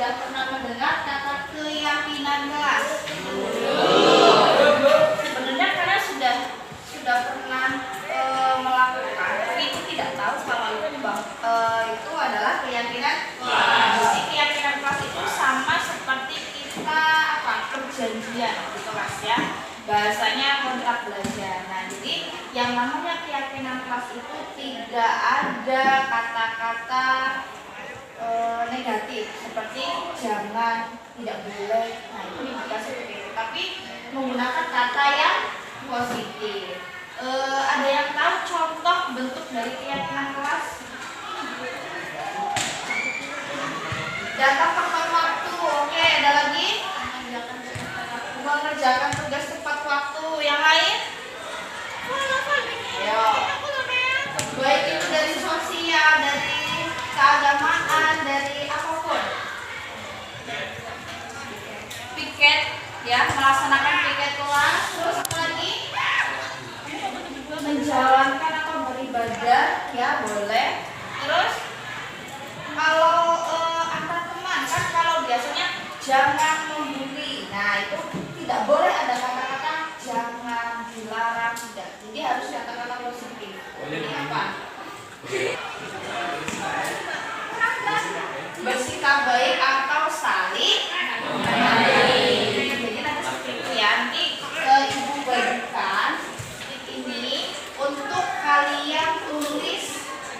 sudah pernah mendengar kata keyakinan kelas? Sebenarnya kalian sudah pernah melakukan, tapi itu tidak tahu kalau itu adalah keyakinan kelas. Jadi keyakinan kelas itu sama seperti kita perjanjian di kelas ya. Bahasanya kontrak belajar. Nah, jadi yang namanya keyakinan kelas itu tidak ada kata-kata negatif seperti jangan, tidak boleh. Nah, itu juga seperti itu. Tapi menggunakan kata yang positif. Ada yang tahu contoh bentuk dari keyakinan kelas? Datang tepat waktu. Oke, ada lagi? Mengerjakan tugas tepat waktu. Yang lain? Ayo. Baik itu dari sosial, dari keagamaan, dari apapun. Piket, ya, melaksanakan piket kelas. Terus apa lagi? Menjalankan atau beribadah, ya boleh. Terus kalau antar teman kan kalau biasanya jangan membuli. Nah, itu tidak boleh ada kata-kata jangan, dilarang, tidak. Jadi harus kata-kata positif. Ini apa? Bersikap baik atau saling menghargai. Jadi nanti seperti itu ya. Nanti ibu bagikan ini untuk kalian tulis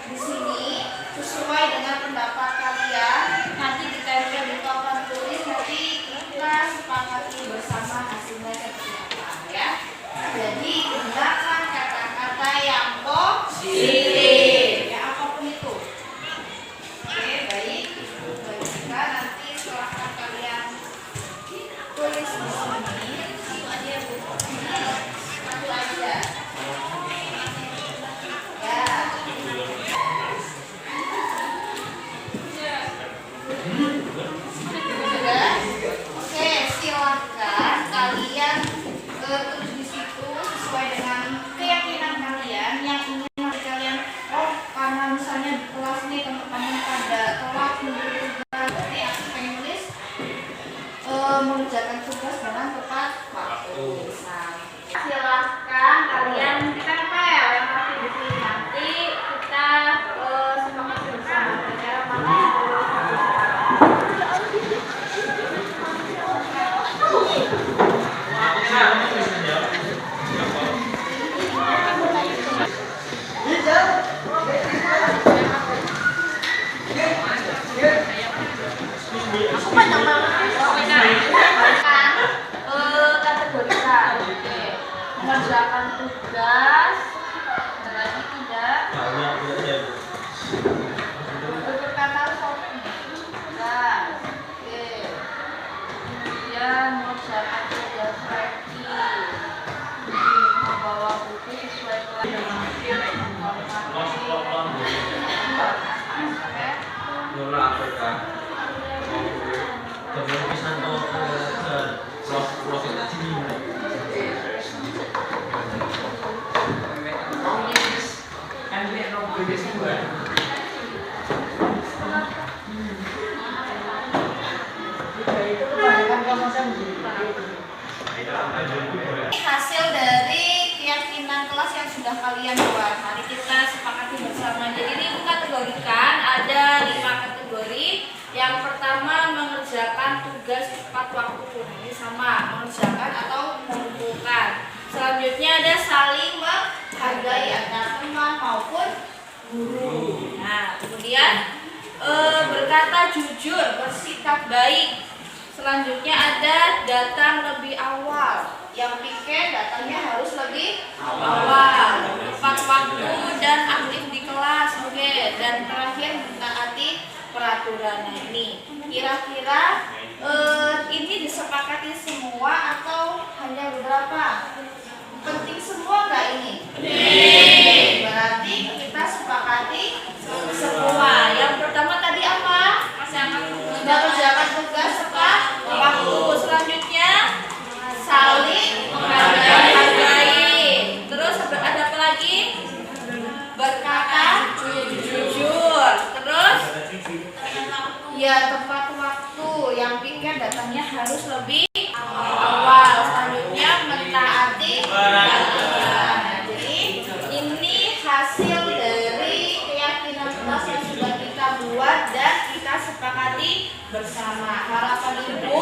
di sini sesuai dengan pendapat kalian. Nanti di tempel itu akan tulis, nanti kita sepakati bersama hasilnya seperti apa ya. Jadi gunakan kata-kata yang positif ya, apapun itu. Oke, baik. Baiklah, nanti silahkan kalian tulis di sini. Itu aja Bu. Satu aja. Ya. Sudah? Oke, silakan kalian tulis di situ sesuai dengan keyakinan kalian yang ingin kalian. Oh, karena misalnya di kelas ini teman-teman pada telat mengerjakan tugas, berarti aku pengen nulis mengerjakan tugas dengan tepat waktu. Nah, silakan kalian kita tempel yang pasti di sini. Nanti kita sepakati bersama cara mana. Aku panjang banget. Kategorikan. Mengerjakan tugas. Ada lagi tidak? Berkata shopping. Tugas. Oke. Kemudian mengerjakan tugas lagi. Membawa buku sesuai kelas. Hasil dari keyakinan kelas yang sudah kalian buat. Mari kita sepakati bersama. Jadi ini kategorikan ada 5 kategori. Yang pertama mengerjakan tugas tepat waktu. Ini sama mengerjakan atau mengumpulkan. Selanjutnya ada saling menghargai antara teman maupun guru. Nah, kemudian berkata jujur, bersikap baik. Selanjutnya ada datang lebih awal. Yang piket datangnya harus lebih awal, tepat waktu dan aktif di kelas. Oke. Dan terakhir mentaati peraturan. Nah, ini kira-kira ini disepakati semua atau hanya beberapa? Penting semua nggak ini? Berarti kita sepakati semua. Yang pertama tadi apa? Mengerjakan tugas tepat waktu. Selanjutnya saling menghargai. Terus ada apa lagi? Berkata jujur. Terus ya tepat waktu. Nah, jadi ini hasil dari keyakinan kelas yang sudah kita buat dan kita sepakati bersama. Harapan Ibu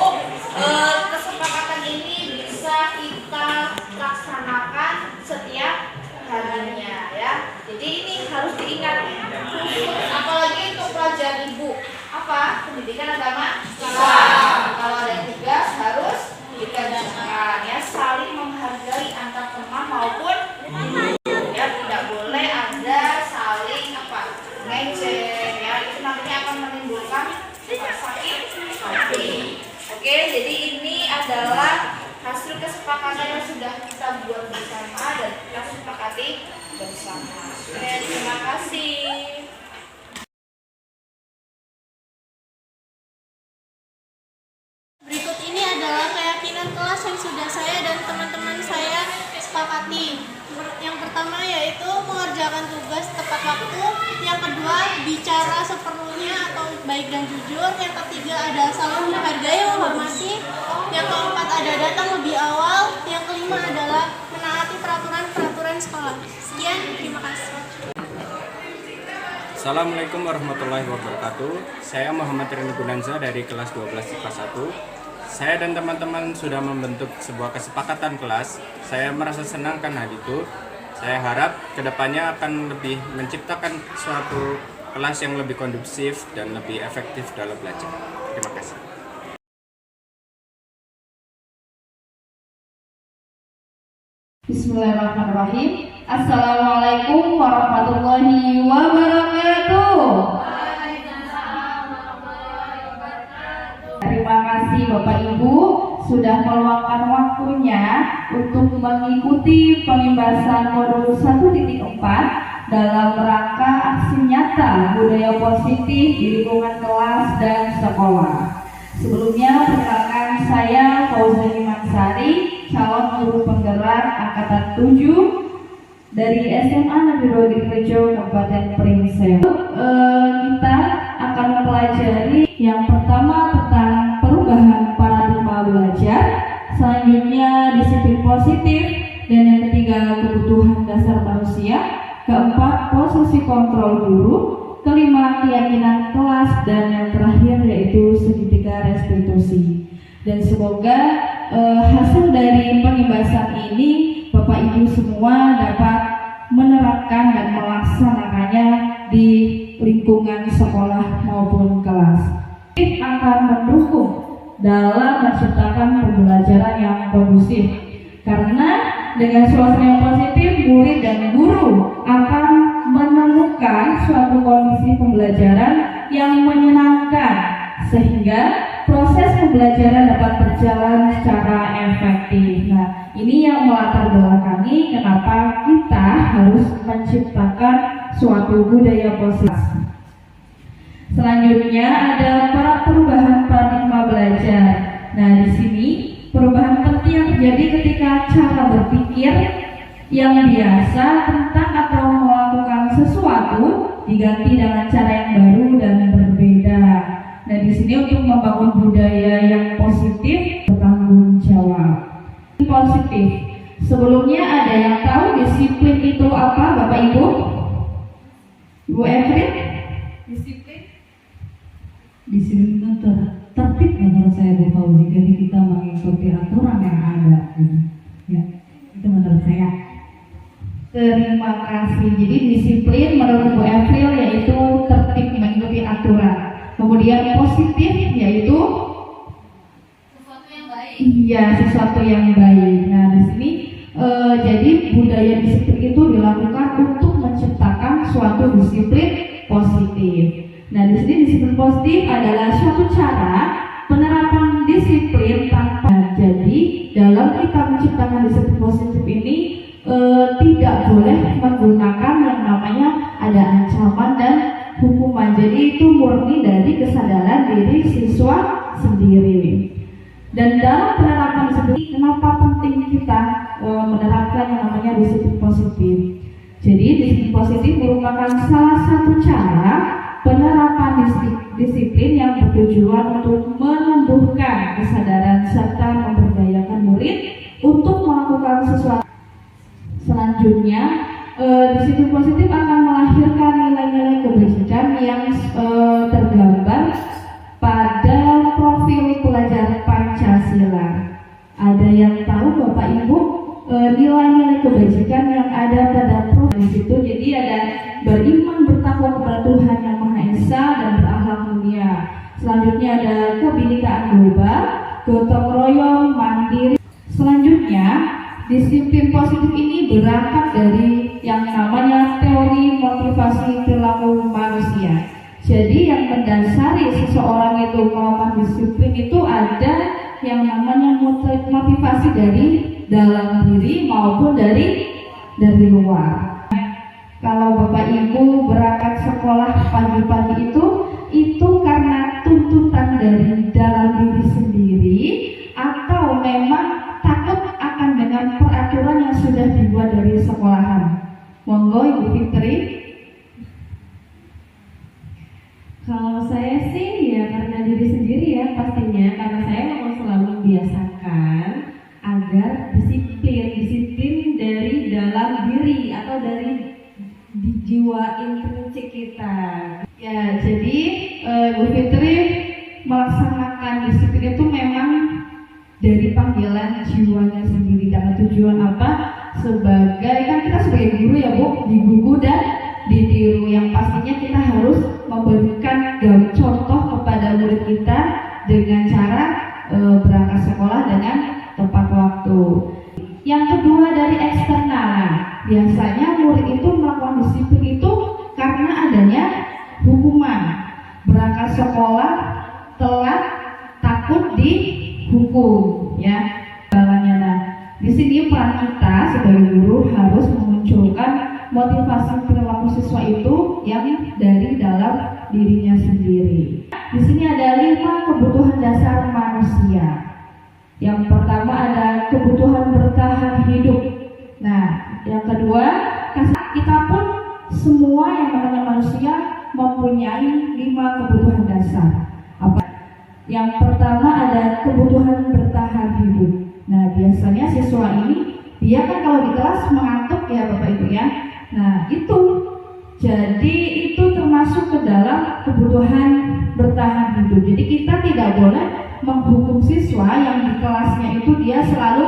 kesepakatan ini bisa kita laksanakan setiap harinya ya. Jadi ini harus diingat khusus apalagi untuk pelajaran Ibu apa? Pendidikan agama Islam. Kalau ada tugas harus dikerjakan ya, saling menghargai antar teman maupun ya, tidak boleh ada saling ngejek ya, itu nantinya akan menimbulkan sakit hati. Oke, jadi ini adalah hasil kesepakatan yang sudah kita buat bersama dan kita sepakati bersama. Oke, terima kasih. Berikut ini adalah keyakinan kelas yang sudah saya dan teman-teman saya sepakati. Yang pertama yaitu mengerjakan tugas tepat waktu. Yang kedua, bicara seperlunya atau baik dan jujur. Yang ketiga ada saling menghargai, menghormati. Yang keempat ada datang lebih awal. Yang kelima adalah menaati peraturan sekolah. Sekian, terima kasih. Assalamualaikum warahmatullahi wabarakatuh. Saya Muhammad Rini Gunanza dari kelas 12 IPA 1. Saya dan teman-teman sudah membentuk sebuah kesepakatan kelas. Saya merasa senang karena itu. Saya harap kedepannya akan lebih menciptakan suatu kelas yang lebih kondusif dan lebih efektif dalam belajar. Terima kasih. Bismillahirrahmanirrahim. Assalamualaikum warahmatullahi wabarakatuh. Terima kasih Bapak Ibu sudah meluangkan waktunya untuk mengikuti pembahasan modul 1.4 dalam rangka aksi nyata budaya positif di lingkungan kelas dan sekolah. Sebelumnya perkenalkan saya Fauzani Mansari, calon guru penggerak angkatan 7 dari SMA Negeri 2 Girikrejo, Kabupaten Pringseu. Kita akan mempelajari yang pertama tentang perubahan paradigma belajar, selanjutnya disiplin positif, dan yang ketiga kebutuhan dasar manusia, keempat posisi kontrol guru, kelima keyakinan kelas, dan yang terakhir yaitu segitiga restitusi. Dan semoga hasil dari pembahasan ini Bapak Ibu semua dapat menerapkan dan melaksanakannya di lingkungan sekolah maupun kelas. Akan mendukung dalam menciptakan pembelajaran yang kondusif, karena dengan suasana yang positif murid dan guru akan menemukan suatu kondisi pembelajaran yang menyenangkan sehingga proses pembelajaran dapat berjalan secara efektif. Nah, ini yang melatar belakangi kenapa kita harus menciptakan suatu budaya positif. Selanjutnya ada perubahan paradigma belajar. Nah, di sini perubahan penting yang terjadi ketika cara berpikir yang biasa tentang atau melakukan sesuatu diganti dengan cara yang baru dan berbeda. Nah, di sini untuk membangun budaya yang positif bertanggung jawab. Positif. Sebelumnya ada yang tahu disiplin itu apa, Bapak Ibu? Ibu Evrin? Disiplin itu tertib menurut saya Bu Fauzi. Jadi kita mengikuti aturan yang ada. Ya, itu menurut saya. Terima kasih. Jadi disiplin menurut Bu Evril yaitu tertib mengikuti aturan. Kemudian positif yaitu Sesuatu yang baik. iya, sesuatu yang baik. Nah, di sini jadi budaya disiplin itu dilakukan untuk menciptakan suatu disiplin positif. Nah, di sini disiplin positif adalah suatu cara penerapan disiplin tanpa. Jadi dalam kita menciptakan disiplin positif ini tidak boleh menggunakan yang namanya ada ancaman dan hukuman. Jadi itu murni dari kesadaran diri siswa sendiri. Dan dalam penerapan disiplin, kenapa penting kita menerapkan yang namanya disiplin positif? Jadi disiplin positif merupakan salah satu cara penerapan disiplin yang bertujuan untuk menumbuhkan kesadaran serta memberdayakan murid untuk melakukan sesuatu. Selanjutnya, disiplin positif akan melahirkan nilai-nilai kebajikan yang tergambar pada profil pelajar Pancasila. Ada yang tahu Bapak Ibu nilai-nilai kebajikan yang ada pada profil itu? Jadi ada beriman, bertakwa kepada Tuhan Yang Maha Esa, dan berakhlak mulia. Selanjutnya ada kebinekaan global, gotong royong, mandiri. Selanjutnya, disiplin positif ini berangkat dari yang namanya teori motivasi perilaku manusia. Jadi yang mendasari seseorang itu melakukan disiplin itu ada yang namanya motivasi dari dalam diri maupun dari luar. Kalau Bapak Ibu berangkat sekolah pagi-pagi itu karena tuntutan dari dalam diri sendiri atau memang takut akan dengan peraturan yang sudah dibuat dari sekolahan. Monggo Ibu Fitri. Kalau saya sih ya karena diri sendiri ya pastinya, karena saya memang selalu membiasakan agar disiplin dari dalam diri atau dari di jiwa intrinsik kita. Ya, jadi Bu Fitri melaksanakan disiplin itu memang dari panggilan jiwanya sendiri. Dengan tujuan apa? Sebagai, kan kita sebagai guru ya Bu, digugu dan ditiru. Yang pastinya kita harus memberikan contoh kepada murid kita dengan cara berangkat sekolah dengan tepat waktu. Yang kedua dari eksternal. Biasanya murid itu melakukan disiplin itu karena adanya hukuman. Berangkat sekolah telat takut dihukum, ya. Nah, di sini peran kita sebagai guru harus memunculkan motivasi perilaku siswa itu yang dari dalam dirinya sendiri. Di sini ada 5 kebutuhan dasar manusia. Yang pertama ada kebutuhan bertahan hidup. Nah, yang kedua, kita pun semua yang namanya manusia mempunyai 5 kebutuhan dasar. Apa? Yang pertama ada kebutuhan bertahan hidup. Nah, biasanya siswa ini dia kan kalau di kelas mengantuk ya Bapak Ibu ya. Nah, itu jadi itu termasuk ke dalam kebutuhan bertahan hidup. Jadi kita tidak boleh menghukum siswa yang di kelasnya itu dia selalu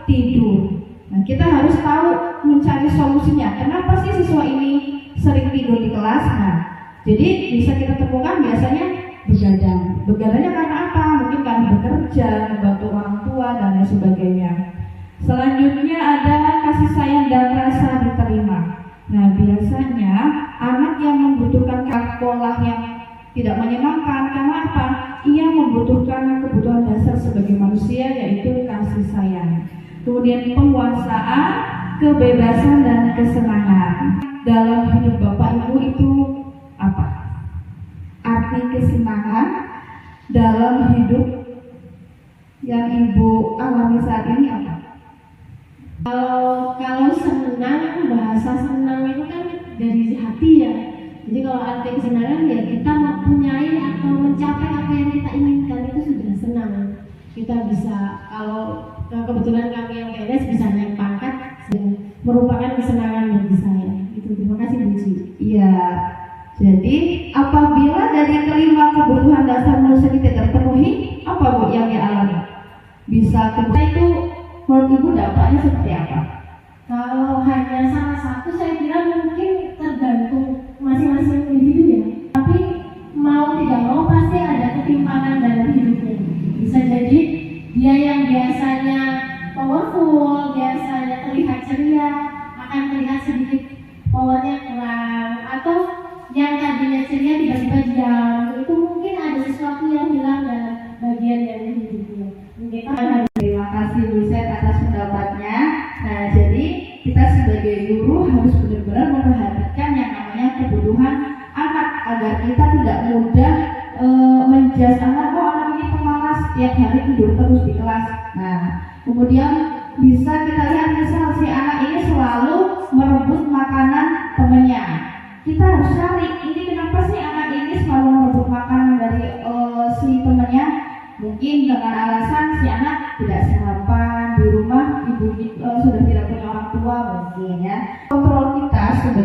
tidur. Nah, kita harus tahu mencari solusinya. Kenapa sih siswa ini sering tidur di kelas? Nah, jadi bisa kita temukan biasanya begadang. Begadangnya karena apa? Mungkin karena bekerja, membantu orang tua dan lain sebagainya. Selanjutnya ada kasih sayang dan rasa diterima. Nah, biasanya anak yang membutuhkan sekolah yang tidak menyenangkan karena apa? Ia membutuhkan kebutuhan dasar sebagai manusia, yaitu kasih sayang. Kemudian penguasaan, kebebasan dan kesenangan. Dalam hidup Bapak Ibu itu apa? Arti kesenangan dalam hidup yang Ibu alami saat ini apa? Kalau senang, bahasa senang itu kan dari hati ya. Jadi kalau arti kesenangan ya kita mempunyai atau mencapai apa yang kita inginkan itu sudah senang. Kita bisa, kalau kebetulan kami yang PNS bisa naik pangkat, merupakan kesenangan bagi saya. Itu terima kasih Bu Ci. Iya. Jadi apabila dari kelima kebutuhan dasar manusia tidak terpenuhi, apa Bu yang dialami? Bisa itu menurut Ibu dampaknya seperti apa? Kalau hanya salah satu saya kira mungkin tergantung masing-masing individu ya. Tapi mau tidak mau pasti ada ketimpangan dalam hidupnya. Bisa jadi dia yang biasanya powerful, biasanya terlihat ceria, akan terlihat sedikit powernya kurang, atau yang tadinya ceria tiba-tiba diam. Itu mungkin ada sesuatu yang hilang dalam bagian dari hidupnya. Terima kasih Bu Set atas pendapatnya. Nah, jadi kita sebagai guru harus benar-benar memperhatikan yang namanya kebutuhan anak agar kita tidak mudah menjudge anak, oh anak ini pemalas, tiap hari tidur terus di kelas. Nah, kemudian bisa kita lihat misal si anak ini selalu merebut makanan temannya. Kita harus cari ini kenapa sih anak ini selalu merebut makanan dari si temannya. Mungkin dengan alasan si anak tidak sarapan di rumah, ibu sudah tidak punya orang tua mungkin ya.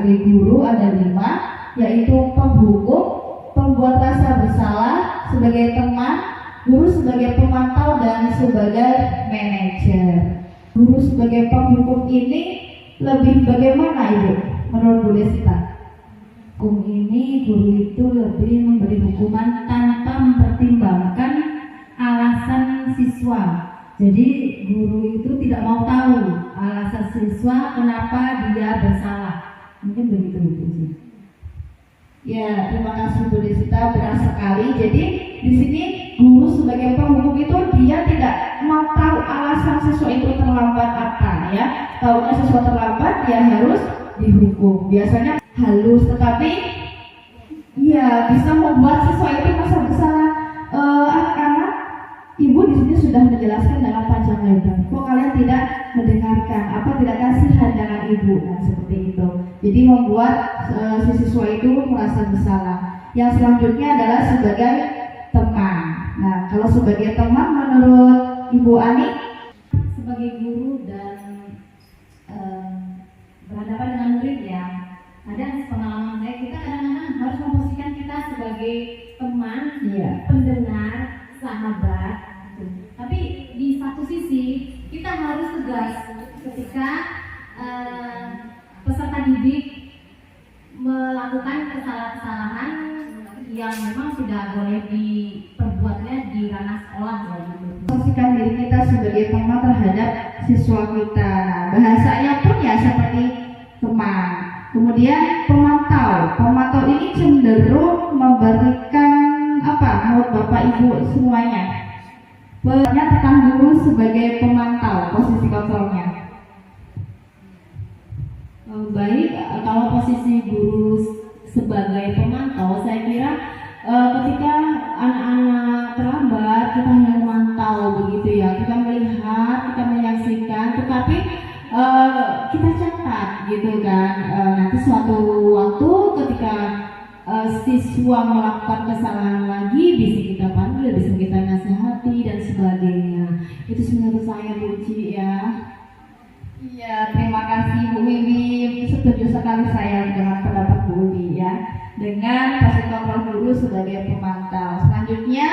sebagai guru ada 5, yaitu penghukum, pembuat rasa bersalah, sebagai teman, guru sebagai pemantau, dan sebagai manajer. Guru sebagai penghukum ini lebih bagaimana Ibu menurut Bu Desita? Hukum ini guru itu lebih memberi hukuman tanpa mempertimbangkan alasan siswa. Jadi guru itu tidak mau tahu alasan siswa kenapa dia bersalah. Mungkin begitu Bu. Ya, terima kasih Bu Desita, benar sekali. Jadi di sini guru sebagai penghukum itu dia tidak mau tahu alasan siswa itu terlambat apa ya. Tahu siswa terlambat, dia harus dihukum. Biasanya halus, tetapi ya bisa membuat siswa itu merasa bersalah. Anak-anak, Ibu di sini sudah menjelaskan dengan panjang lebar. Kok kalian tidak mendengarkan? Apa tidak kasihan dengan Ibu? Nah, seperti itu. Jadi membuat si siswa itu merasa bersalah. Yang selanjutnya adalah sebagai teman. Nah, kalau sebagai teman menurut Ibu Ani, Sebagai guru dan berhadapan dengan murid ya, ada pengalaman saya, kita kadang-kadang harus memposisikan kita sebagai teman, Iya. pendengar, sahabat gitu. Tapi di satu sisi kita harus tegas ketika peserta didik melakukan kesalahan-kesalahan yang memang tidak boleh diperbuatnya di ranah sekolah ya gitu. posisikan diri kita sebagai teman terhadap siswa kita. Bahasanya pun ya seperti teman. Kemudian pemantau. Pemantau ini cenderung memberikan apa menurut Bapak Ibu semuanya? Banyak tentang guru sebagai pemantau, posisi kontrolnya. Baik, kalau posisi guru sebagai pemantau, saya kira ketika anak-anak terlambat kita hanya memantau begitu ya, kita melihat, kita menyaksikan, tetapi kita catat gitu kan. Nanti suatu waktu ketika siswa melakukan kesalahan lagi bisa kita panggil, bisa kita nasihati dan sebagainya. Itu menurut saya Bu Uci ya. Iya, terima kasih Bu Wiwi. Setuju sekali saya dengan pendapat Bu Wiwi ya. Dengan posisi kontrol guru sebagai pemantau. Selanjutnya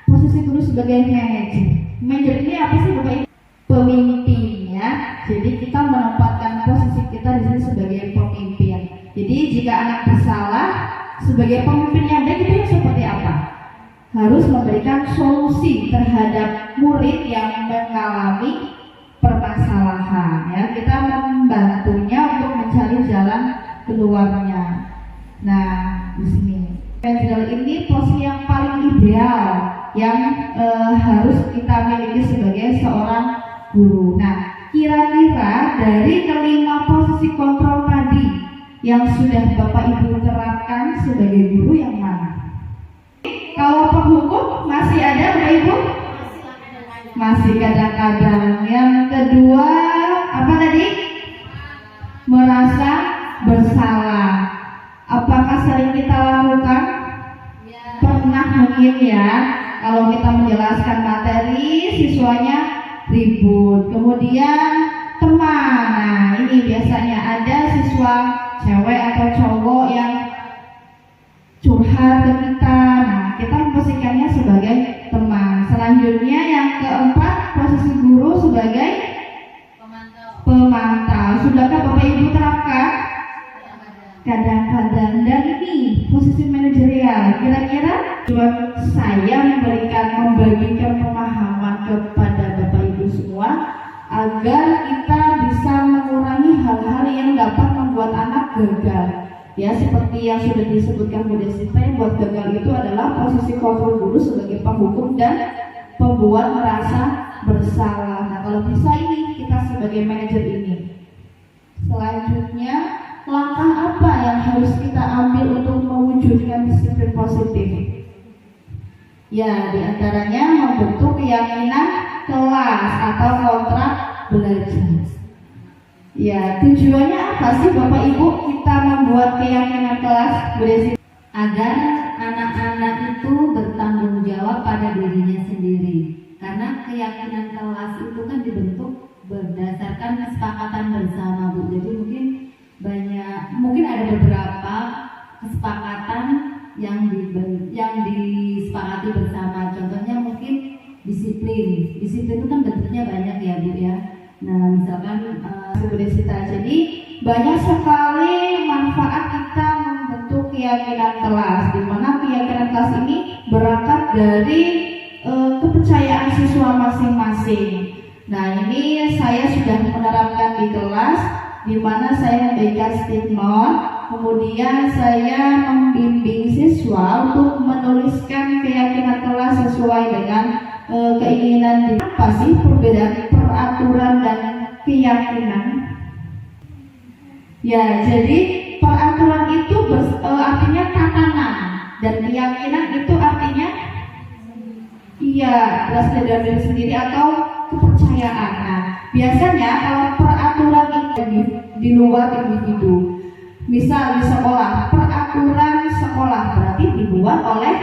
posisi guru sebagai manajer. Manajer ini apa sih Bapak Ibu? Pemimpin ya. Jadi kita menempatkan posisi kita di sini sebagai pemimpin. Jadi jika anak bersalah, sebagai pemimpin yang baik itu seperti apa? Harus memberikan solusi terhadap murid yang mengalami permasalahan ya, kita membantunya untuk mencari jalan keluarnya. Nah, di sini manajer ini posisi yang paling ideal yang harus kita miliki sebagai seorang guru. Nah, kira-kira dari kelima posisi kontrol tadi yang sudah Bapak Ibu terapkan sebagai guru yang mana? Kalau penghukum masih ada Bapak Ibu? Masih kadang-kadang. Yang kedua apa tadi? Merasa bersalah. Apakah sering kita lakukan? Pernah mungkin ya. Kalau kita menjelaskan materi, siswanya ribut. Kemudian teman. Nah, ini biasanya ada siswa cewek atau cowok yang curhat ke kita. Nah, kita memposisikannya sebagai teman. Selanjutnya yang keempat, posisi guru sebagai pemantau. Sudahkah Bapak Ibu terapkan? Kadang-kadang. Dan ini posisi manajerial. Kira-kira tujuan saya membagikan pemahaman kepada Bapak Ibu semua agar kita bisa mengurangi hal-hal yang dapat membuat anak gagal. Ya, seperti yang sudah disebutkan Bu Desita, yang buat gagal itu adalah posisi kontrol guru sebagai penghukum dan pembuat merasa bersalah. Nah, kalau bisa ini kita sebagai manajer ini. Selanjutnya, langkah apa yang harus kita ambil untuk mewujudkan disiplin positif? Ya, diantaranya membentuk keyakinan kelas atau kontrak belajar. Ya, tujuannya apa sih Bapak Ibu kita membuat keyakinan kelas, Bu Desi? Agar anak-anak itu bertanggung jawab pada dirinya sendiri. Karena keyakinan kelas itu kan dibentuk berdasarkan kesepakatan bersama Bu. Jadi mungkin disiplin itu kan bentuknya banyak ya Bu ya. Nah misalkan Budesita, jadi banyak sekali manfaat kita membentuk keyakinan kelas, di mana keyakinan kelas ini berangkat dari kepercayaan siswa masing-masing. Nah ini saya sudah menerapkan di kelas, di mana saya memberikan statement, kemudian saya membimbing siswa untuk menuliskan keyakinan kelas sesuai dengan keinginan. Apa sih perbedaan peraturan dan keyakinan? Ya, jadi peraturan itu artinya tatanan, dan keyakinan itu artinya berasal dari diri sendiri atau kepercayaan. Nah, biasanya kalau peraturan itu di luar individu, misal di sekolah, peraturan sekolah berarti dibuat oleh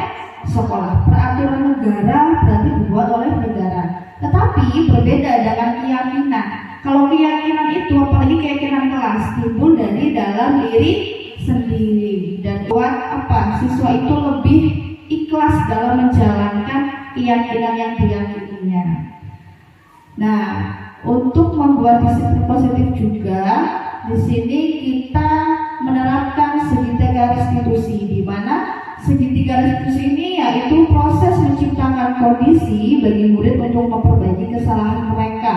sekolah, peraturan negara berarti dibuat oleh negara. Tetapi berbeda dengan keyakinan. Kalau keyakinan itu, apalagi keyakinan kelas, timbul dari dalam diri sendiri dan buat siswa itu lebih ikhlas dalam menjalankan keyakinan yang diyakininya. Nah, untuk membuat disiplin positif juga, di sini kita menerapkan segitiga restitusi, di mana segitiga restitusi ini yaitu proses menciptakan kondisi bagi murid untuk memperbaiki kesalahan mereka,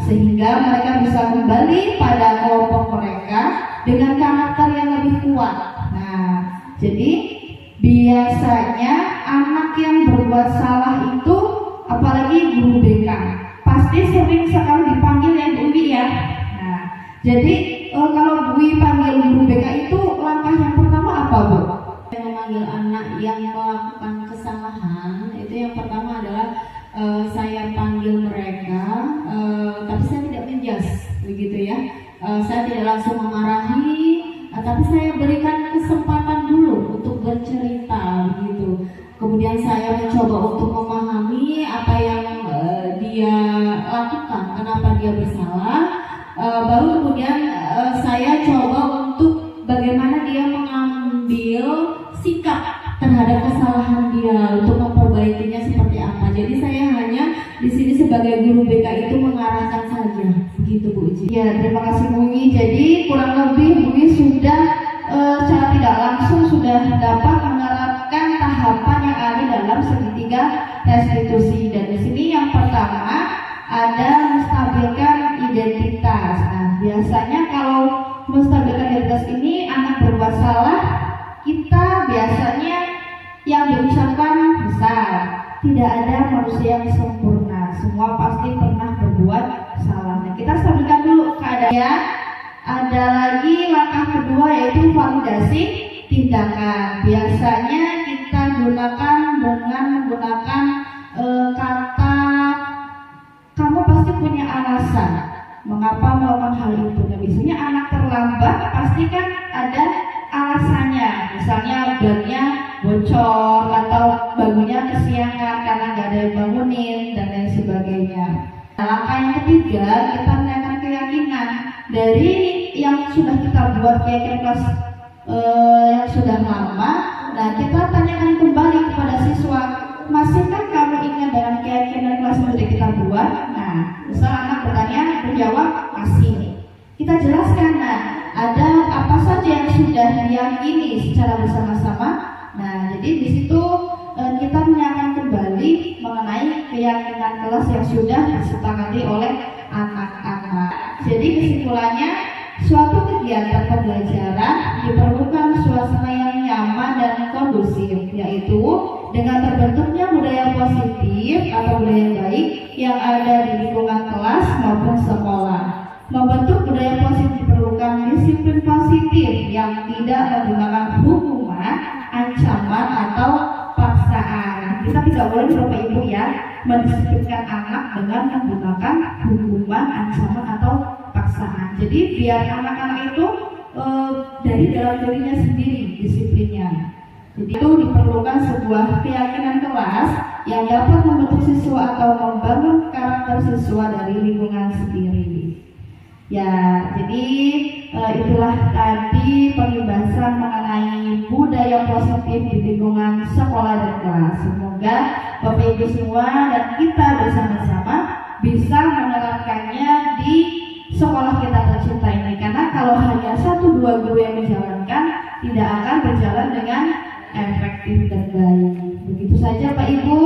sehingga mereka bisa kembali pada kelompok mereka dengan karakter yang lebih kuat. Nah, jadi biasanya anak yang berbuat salah itu, apalagi guru BK, pasti sering sekali dipanggil yang Uwi ya. Nah, jadi kalau Uwi panggil guru BK itu langkah yang pertama apa Bu? Memanggil anak yang melakukan kesalahan itu yang pertama adalah saya panggil mereka, tapi saya tidak menjas begitu ya. Saya tidak langsung memarahi, tapi saya berikan kesempatan dulu untuk bercerita begitu. Kemudian saya mencoba untuk memahami apa yang dia lakukan, kenapa dia bersalah. Baru kemudian saya coba untuk bagaimana dia mengambil sikap terhadap kesalahan dia untuk memperbaikinya seperti apa. Jadi saya hanya di sini sebagai guru BK itu mengarahkan saja, begitu Bu Uci. Ya, terima kasih Bu Uwi. Jadi kurang lebih Bu Uwi sudah secara tidak langsung sudah dapat menerapkan tahapan yang ada dalam segitiga restitusi. Dan di sini yang pertama ada menstabilkan identitas. Nah, biasanya kalau menstabilkan identitas ini anak berbuat salah, kita biasanya yang diucapkan besar. Tidak ada manusia yang sempurna, semua pasti pernah berbuat salah. Nah, kita stabilkan dulu keadaan. Ada lagi langkah kedua yaitu validasi tindakan. Biasanya kita gunakan dengan menggunakan kata kamu pasti punya alasan mengapa melakukan hal itu. Nah, biasanya anak terlambat pasti kan ada alasannya, misalnya bannya bocor atau bangunnya kesiangan karena nggak ada yang bangunin dan lain sebagainya. Nah, langkah yang ketiga kita menaikkan keyakinan dari yang sudah kita buat keyakinan kelas yang sudah lama. Nah, kita tanyakan kembali kepada siswa, masihkah kamu ingat dengan keyakinan kelas yang sudah kita buat? Nah, misal anak bertanya, menjawab masih. Kita jelaskan, nah ada apa saja yang sudah diyakini secara bersama-sama. Nah, jadi di situ kita menanyakan kembali mengenai keyakinan kelas yang sudah disepakati oleh anak-anak. Jadi kesimpulannya, suatu kegiatan pembelajaran diperlukan suasana yang nyaman dan kondusif, yaitu dengan terbentuknya budaya positif atau budaya baik yang ada di lingkungan kelas maupun sekolah. Membentuk budaya positif diperlukan disiplin positif yang tidak menggunakan hukuman, ancaman atau paksaan. Kita tidak boleh Bapak Ibu ya mendisiplinkan anak dengan menggunakan hukuman, ancaman atau paksaan. Jadi biar anak-anak itu dari dalam dirinya sendiri disiplinnya. Jadi itu diperlukan sebuah keyakinan kelas yang dapat membentuk siswa atau membangun karakter siswa dari lingkungan sendiri. Ya, jadi itulah tadi pembahasan mengenai budaya positif di lingkungan sekolah dan kelas. Semoga Bapak Ibu semua dan kita bersama-sama tidak akan berjalan dengan efektif dan baik. Begitu saja Pak Ibu,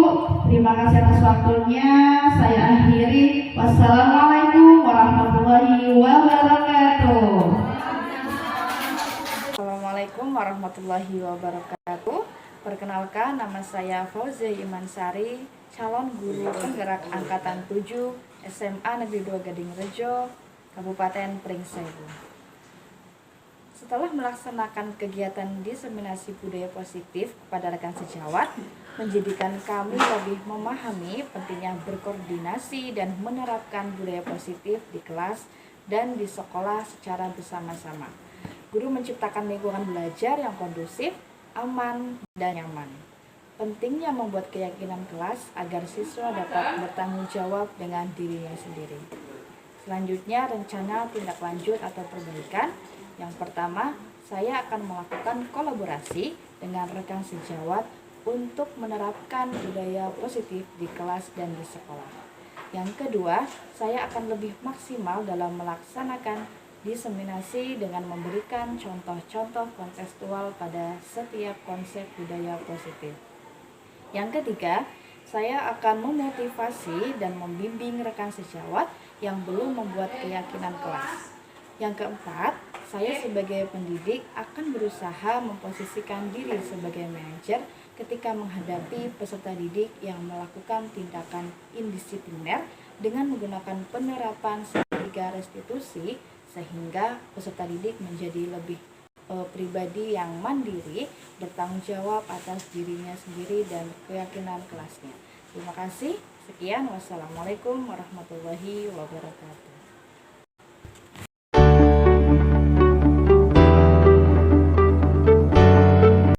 terima kasih atas waktunya. Saya akhiri. Wassalamualaikum warahmatullahi wabarakatuh. Assalamualaikum warahmatullahi wabarakatuh. Perkenalkan, nama saya Fauzia Imansari, calon guru penggerak angkatan 7 SMA Negeri 2 Gading Rejo, Kabupaten Pringsewu. Setelah melaksanakan kegiatan diseminasi budaya positif kepada rekan sejawat, menjadikan kami lebih memahami pentingnya berkoordinasi dan menerapkan budaya positif di kelas dan di sekolah secara bersama-sama. Guru menciptakan lingkungan belajar yang kondusif, aman, dan nyaman. Pentingnya membuat keyakinan kelas agar siswa dapat bertanggung jawab dengan dirinya sendiri. Selanjutnya, rencana tindak lanjut atau perbaikan. Yang pertama, saya akan melakukan kolaborasi dengan rekan sejawat untuk menerapkan budaya positif di kelas dan di sekolah. Yang kedua, saya akan lebih maksimal dalam melaksanakan diseminasi dengan memberikan contoh-contoh kontekstual pada setiap konsep budaya positif. Yang ketiga, saya akan memotivasi dan membimbing rekan sejawat yang belum membuat keyakinan kelas. Yang keempat, saya sebagai pendidik akan berusaha memposisikan diri sebagai manajer ketika menghadapi peserta didik yang melakukan tindakan indisipliner dengan menggunakan penerapan segitiga restitusi sehingga peserta didik menjadi lebih pribadi yang mandiri, bertanggung jawab atas dirinya sendiri dan keyakinan kelasnya. Terima kasih. Sekian. Wassalamualaikum warahmatullahi wabarakatuh.